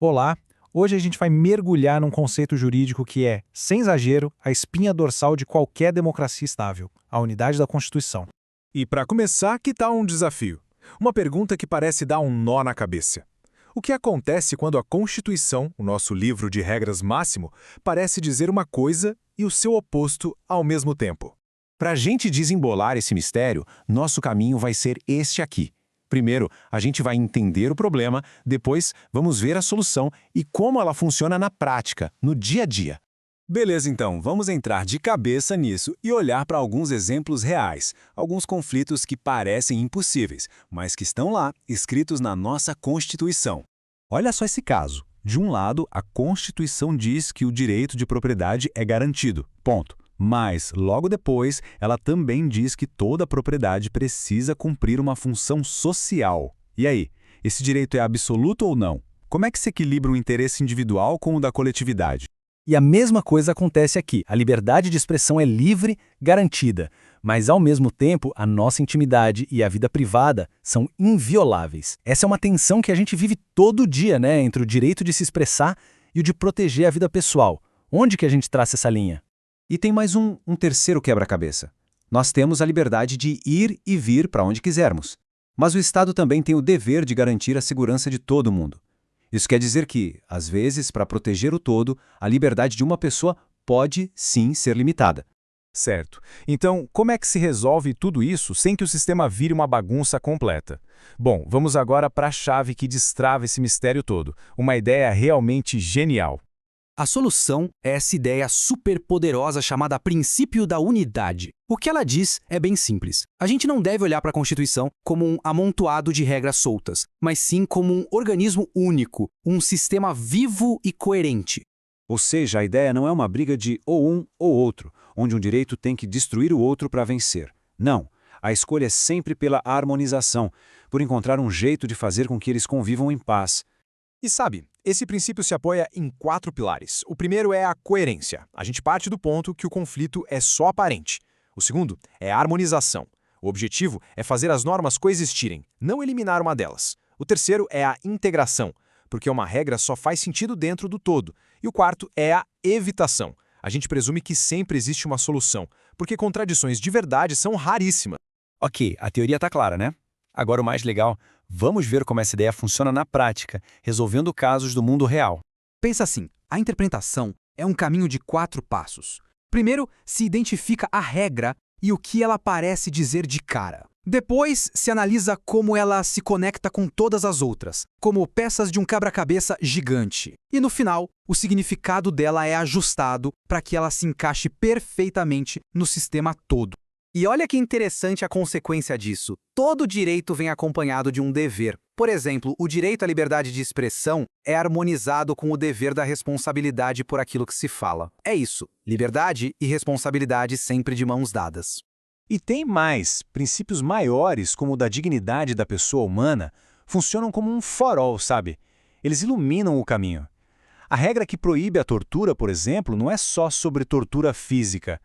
Olá! Hoje a gente vai mergulhar num conceito jurídico que é, sem exagero, a espinha dorsal de qualquer democracia estável, a unidade da Constituição. E para começar, que tal um desafio? Uma pergunta que parece dar um nó na cabeça. O que acontece quando a Constituição, o nosso livro de regras máximo, parece dizer uma coisa e o seu oposto ao mesmo tempo? Para a gente desembolar esse mistério, nosso caminho vai ser este aqui. Primeiro, a gente vai entender o problema, depois vamos ver a solução e como ela funciona na prática, no dia a dia. Beleza, então, vamos entrar de cabeça nisso e olhar para alguns exemplos reais, alguns conflitos que parecem impossíveis, mas que estão lá, escritos na nossa Constituição. Olha só esse caso. De um lado, a Constituição diz que o direito de propriedade é garantido, ponto. Mas, logo depois, ela também diz que toda propriedade precisa cumprir uma função social. E aí, esse direito é absoluto ou não? Como é que se equilibra o interesse individual com o da coletividade? E a mesma coisa acontece aqui. A liberdade de expressão é livre, garantida, mas ao mesmo tempo a nossa intimidade e a vida privada são invioláveis. Essa é uma tensão que a gente vive todo dia, né, entre o direito de se expressar e o de proteger a vida pessoal. Onde que a gente traça essa linha? E tem mais um terceiro quebra-cabeça. Nós temos a liberdade de ir e vir para onde quisermos. Mas o Estado também tem o dever de garantir a segurança de todo mundo. Isso quer dizer que, às vezes, para proteger o todo, a liberdade de uma pessoa pode, sim, ser limitada. Certo. Então, como é que se resolve tudo isso sem que o sistema vire uma bagunça completa? Bom, vamos agora para a chave que destrava esse mistério todo. Uma ideia realmente genial. A solução é essa ideia superpoderosa chamada princípio da unidade. O que ela diz é bem simples. A gente não deve olhar para a Constituição como um amontoado de regras soltas, mas sim como um organismo único, um sistema vivo e coerente. Ou seja, a ideia não é uma briga de ou um ou outro, onde um direito tem que destruir o outro para vencer. Não. A escolha é sempre pela harmonização, por encontrar um jeito de fazer com que eles convivam em paz. E sabe, esse princípio se apoia em 4 pilares. O primeiro é a coerência. A gente parte do ponto que o conflito é só aparente. O segundo é a harmonização. O objetivo é fazer as normas coexistirem, não eliminar uma delas. O terceiro é a integração, porque uma regra só faz sentido dentro do todo. E o quarto é a evitação. A gente presume que sempre existe uma solução, porque contradições de verdade são raríssimas. Ok, a teoria está clara, né? Agora o mais legal, vamos ver como essa ideia funciona na prática, resolvendo casos do mundo real. Pensa assim, a interpretação é um caminho de 4 passos. Primeiro, se identifica a regra e o que ela parece dizer de cara. Depois, se analisa como ela se conecta com todas as outras, como peças de um quebra-cabeça gigante. E no final, o significado dela é ajustado para que ela se encaixe perfeitamente no sistema todo. E olha que interessante a consequência disso. Todo direito vem acompanhado de um dever. Por exemplo, o direito à liberdade de expressão é harmonizado com o dever da responsabilidade por aquilo que se fala. É isso, liberdade e responsabilidade sempre de mãos dadas. E tem mais, princípios maiores, como o da dignidade da pessoa humana, funcionam como um farol, sabe? Eles iluminam o caminho. A regra que proíbe a tortura, por exemplo, não é só sobre tortura física.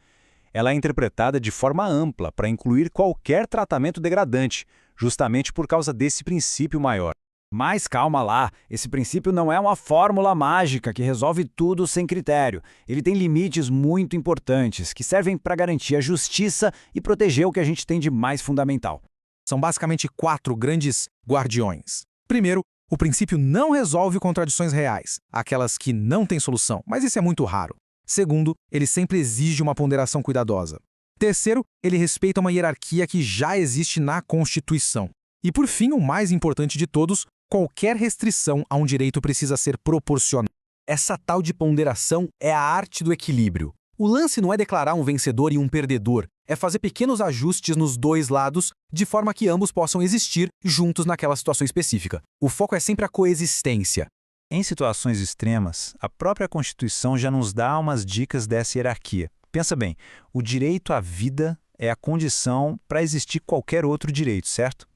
Ela é interpretada de forma ampla para incluir qualquer tratamento degradante, justamente por causa desse princípio maior. Mas calma lá, esse princípio não é uma fórmula mágica que resolve tudo sem critério. Ele tem limites muito importantes, que servem para garantir a justiça e proteger o que a gente tem de mais fundamental. São basicamente 4 grandes guardiões. Primeiro, o princípio não resolve contradições reais, aquelas que não têm solução, mas isso é muito raro. Segundo, ele sempre exige uma ponderação cuidadosa. Terceiro, ele respeita uma hierarquia que já existe na Constituição. E por fim, o mais importante de todos, qualquer restrição a um direito precisa ser proporcional. Essa tal de ponderação é a arte do equilíbrio. O lance não é declarar um vencedor e um perdedor, é fazer pequenos ajustes nos dois lados, de forma que ambos possam existir juntos naquela situação específica. O foco é sempre a coexistência. Em situações extremas, a própria Constituição já nos dá umas dicas dessa hierarquia. Pensa bem, o direito à vida é a condição para existir qualquer outro direito, certo?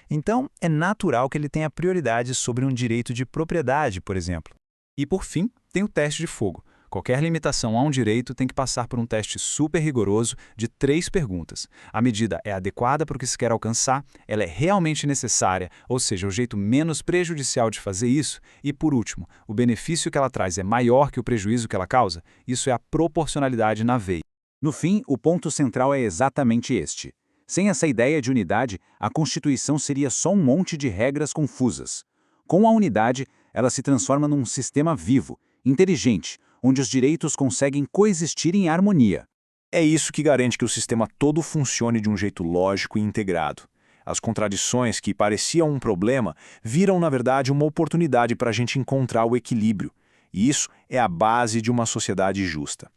Então, é natural que ele tenha prioridade sobre um direito de propriedade, por exemplo. E por fim, tem o teste de fogo. Qualquer limitação a um direito tem que passar por um teste super rigoroso de 3 perguntas. A medida é adequada para o que se quer alcançar, ela é realmente necessária, ou seja, o jeito menos prejudicial de fazer isso, e, por último, o benefício que ela traz é maior que o prejuízo que ela causa, isso é a proporcionalidade na veia. No fim, o ponto central é exatamente este. Sem essa ideia de unidade, a Constituição seria só um monte de regras confusas. Com a unidade, ela se transforma num sistema vivo, inteligente, onde os direitos conseguem coexistir em harmonia. É isso que garante que o sistema todo funcione de um jeito lógico e integrado. As contradições que pareciam um problema viram, na verdade, uma oportunidade para a gente encontrar o equilíbrio. E isso é a base de uma sociedade justa.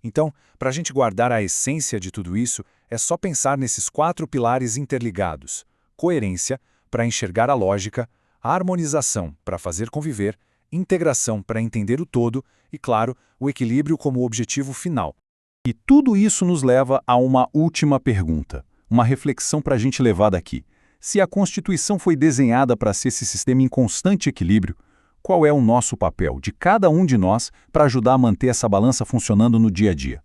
Então, para a gente guardar a essência de tudo isso, é só pensar nesses 4 pilares interligados. Coerência, para enxergar a lógica, harmonização, para fazer conviver, integração, para entender o todo e, claro, o equilíbrio como objetivo final. E tudo isso nos leva a uma última pergunta, uma reflexão para a gente levar daqui. Se a Constituição foi desenhada para ser esse sistema em constante equilíbrio, qual é o nosso papel, de cada um de nós, para ajudar a manter essa balança funcionando no dia a dia?